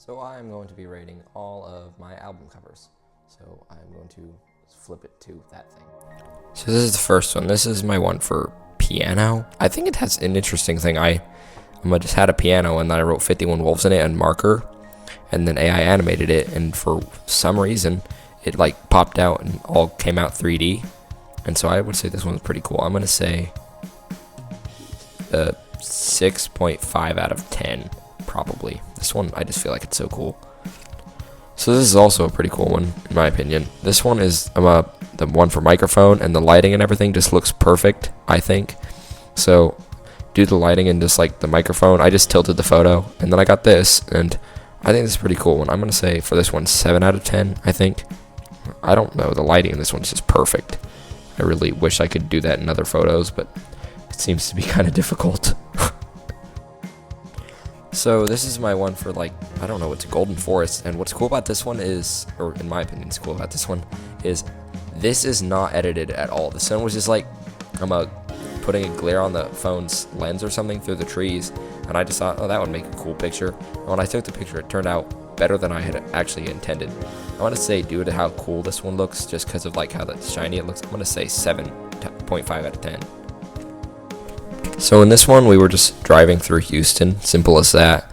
So I'm going to be rating all of my album covers. So I'm going to flip it to that thing. So this is the first one. This is my one for piano. I think it has an interesting thing. I just had a piano and then I wrote 51 Wolves in it and marker, and then AI animated it, and for some reason it like popped out and all came out 3D. And so I would say this one's pretty cool. I'm gonna say 6.5 out of 10 probably. This one, I just feel like it's so cool. So this is also a pretty cool one in my opinion. This one is the one for microphone, and the lighting and everything just looks perfect, I think. So due to the lighting and just like the microphone, I just tilted the photo, and then I got this, and I think this is a pretty cool one. I'm gonna say for this one 7 out of 10, I think. I don't know, the lighting in this one's just perfect. I really wish I could do that in other photos, but it seems to be kind of difficult. So this is my one for like, I don't know, it's a Golden Forest, and what's cool about this one is, or in my opinion it's cool about this one, is this is not edited at all. The sun was just like, putting a glare on the phone's lens or something through the trees, and I just thought, oh, that would make a cool picture. And when I took the picture, it turned out better than I had actually intended. I want to say, due to how cool this one looks, just because of like how shiny it looks, I'm going to say 7.5 out of 10. So in this one, we were just driving through Houston, simple as that,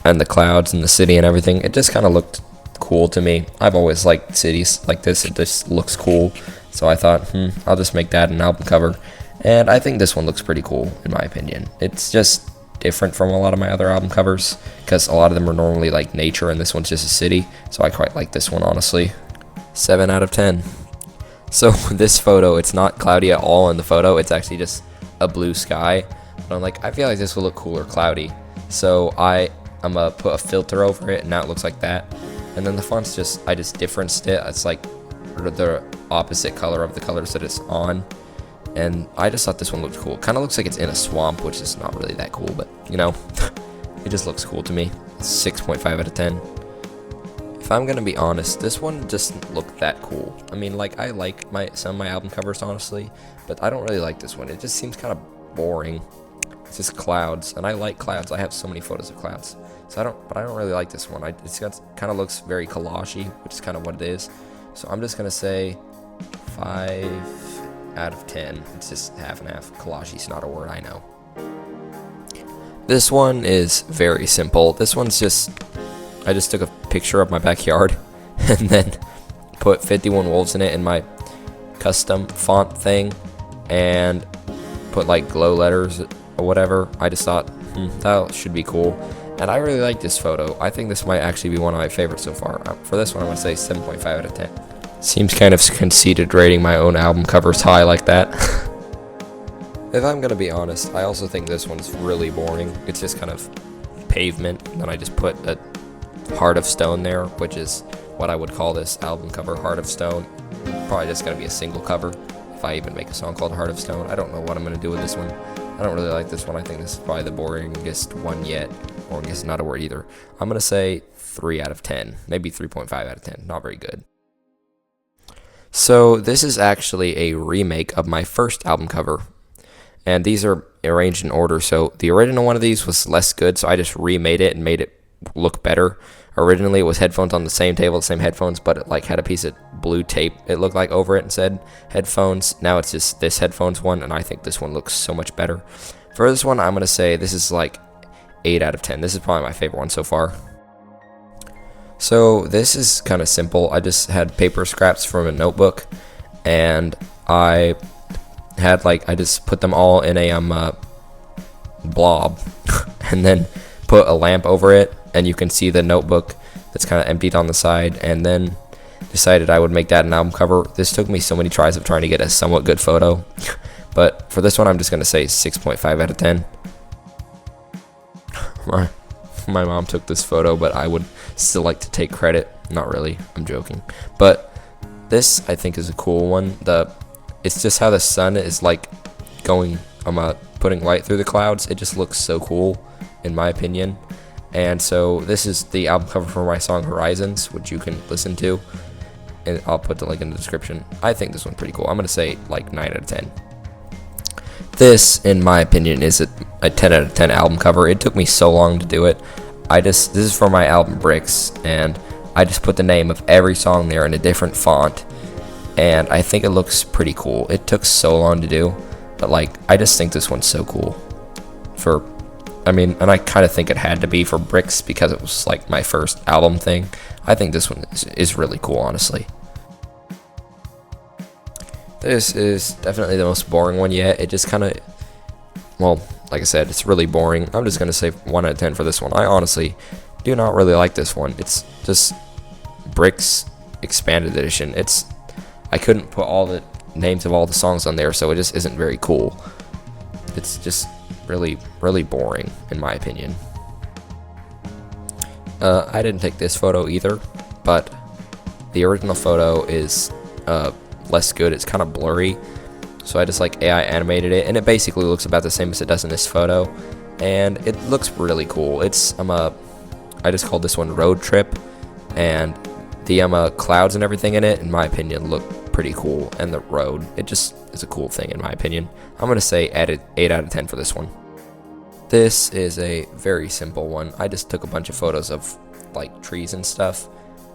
and the clouds and the city and everything, it just kind of looked cool to me. I've always liked cities like this, it just looks cool, so I thought, I'll just make that an album cover, and I think this one looks pretty cool, in my opinion. It's just different from a lot of my other album covers, because a lot of them are normally like nature, and this one's just a city, so I quite like this one, honestly. 7 out of 10. So this photo, it's not cloudy at all in the photo, it's actually just a blue sky, but I'm like, I feel like this will look cooler cloudy, so I'm gonna put a filter over it, and now it looks like that. And then the font's I just differenced it. It's like the opposite color of the colors that it's on, and I just thought this one looked cool. Kind of looks like it's in a swamp, which is not really that cool, but you know, it just looks cool to me. 6.5 out of 10. If I'm gonna be honest, this one doesn't look that cool. I mean, like, I like some of my album covers, honestly, but I don't really like this one. It just seems kind of boring. It's just clouds, and I like clouds. I have so many photos of clouds, so I don't really like this one. It kind of looks very collage-y, which is kind of what it is. So I'm just gonna say 5 out of 10. It's just half and half. Collage-y not a word, I know. This one is very simple. This one's I just took a picture of my backyard and then put 51 Wolves in it in my custom font thing and put like glow letters or whatever. I just thought, that should be cool. And I really like this photo. I think this might actually be one of my favorites so far. For this one, I'm going to say 7.5 out of 10. Seems kind of conceited rating my own album covers high like that. If I'm going to be honest, I also think this one's really boring. It's just kind of pavement, and then I just put a Heart of Stone there, which is what I would call this album cover, Heart of Stone. Probably just going to be a single cover if I even make a song called Heart of Stone. I don't know what I'm going to do with this one. I don't really like this one. I think this is probably the boringest one yet. Boring is not a word either. I'm going to say 3 out of 10, maybe 3.5 out of 10. Not very good. So this is actually a remake of my first album cover, and these are arranged in order. So the original one of these was less good, so I just remade it and made it look better. Originally it was headphones on the same table, the same headphones, but it like had a piece of blue tape, it looked like, over it and said headphones. Now it's just this headphones one, and I think this one looks so much better. For this one, I'm going to say this is like 8 out of 10. This is probably my favorite one so far. So this is kind of simple. I just had paper scraps from a notebook, and I just put them all in a blob and then put a lamp over it, and you can see the notebook that's kind of emptied on the side, and then decided I would make that an album cover. This took me so many tries of trying to get a somewhat good photo, but for this one I'm just going to say 6.5 out of 10. My mom took this photo, but I would still like to take credit. Not really, I'm joking. But this, I think, is a cool one. It's just how the sun is like putting light through the clouds. It just looks so cool, in my opinion. And so this is the album cover for my song Horizons, which you can listen to, and I'll put the link in the description. I think this one's pretty cool. I'm going to say like 9 out of 10. This, in my opinion, is a 10 out of 10 album cover. It took me so long to do it. this is for my album Bricks, and I just put the name of every song there in a different font, and I think it looks pretty cool. It took so long to do, but like, I just think this one's so cool. And I kind of think it had to be for Bricks because it was like my first album thing. I think this one is really cool, honestly. This is definitely the most boring one yet. It just kind of, well, like I said, it's really boring. I'm just going to say 1 out of 10 for this one. I honestly do not really like this one. It's just Bricks Expanded Edition. I couldn't put all the names of all the songs on there, so it just isn't very cool. It's just really, really boring, in my opinion. I didn't take this photo either, but the original photo is less good. It's kind of blurry, so I just like AI animated it, and it basically looks about the same as it does in this photo, and it looks really cool. I just called this one Road Trip, and the clouds and everything in it, in my opinion, look pretty cool, and the road, it just is a cool thing in my opinion. I'm gonna say 8 out of 10 for this one. This is a very simple one. I just took a bunch of photos of like trees and stuff,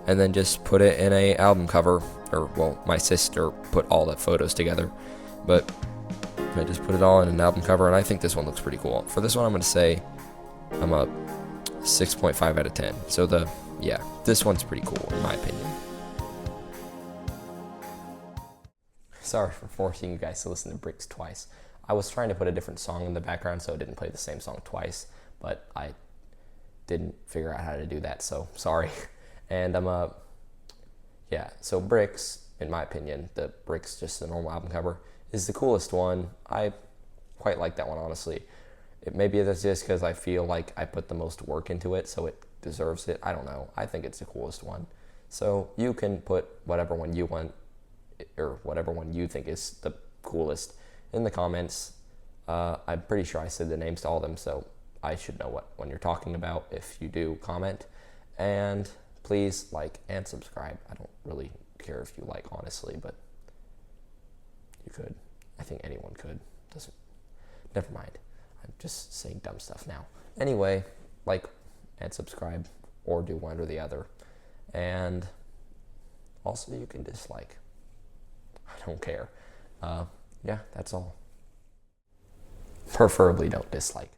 and then just put it in a album cover, or well, my sister put all the photos together, but I just put it all in an album cover, and I think this one looks pretty cool. For this one, I'm gonna say I'm a 6.5 out of 10. So this one's pretty cool in my opinion. Sorry for forcing you guys to listen to Bricks twice. I was trying to put a different song in the background so it didn't play the same song twice, but I didn't figure out how to do that, so sorry. And so Bricks, in my opinion, the Bricks, just the normal album cover, is the coolest one. I quite like that one, honestly. Maybe that's just because I feel like I put the most work into it, so it deserves it. I don't know. I think it's the coolest one. So you can put whatever one you want, or whatever one you think is the coolest, in the comments. I'm pretty sure I said the names to all of them, so I should know what one you're talking about if you do comment. And please like and subscribe. I don't really care if you like, honestly, but you could. I think anyone could. Never mind. I'm just saying dumb stuff now. Anyway, like and subscribe, or do one or the other. And also you can dislike. I don't care. That's all. Preferably don't dislike.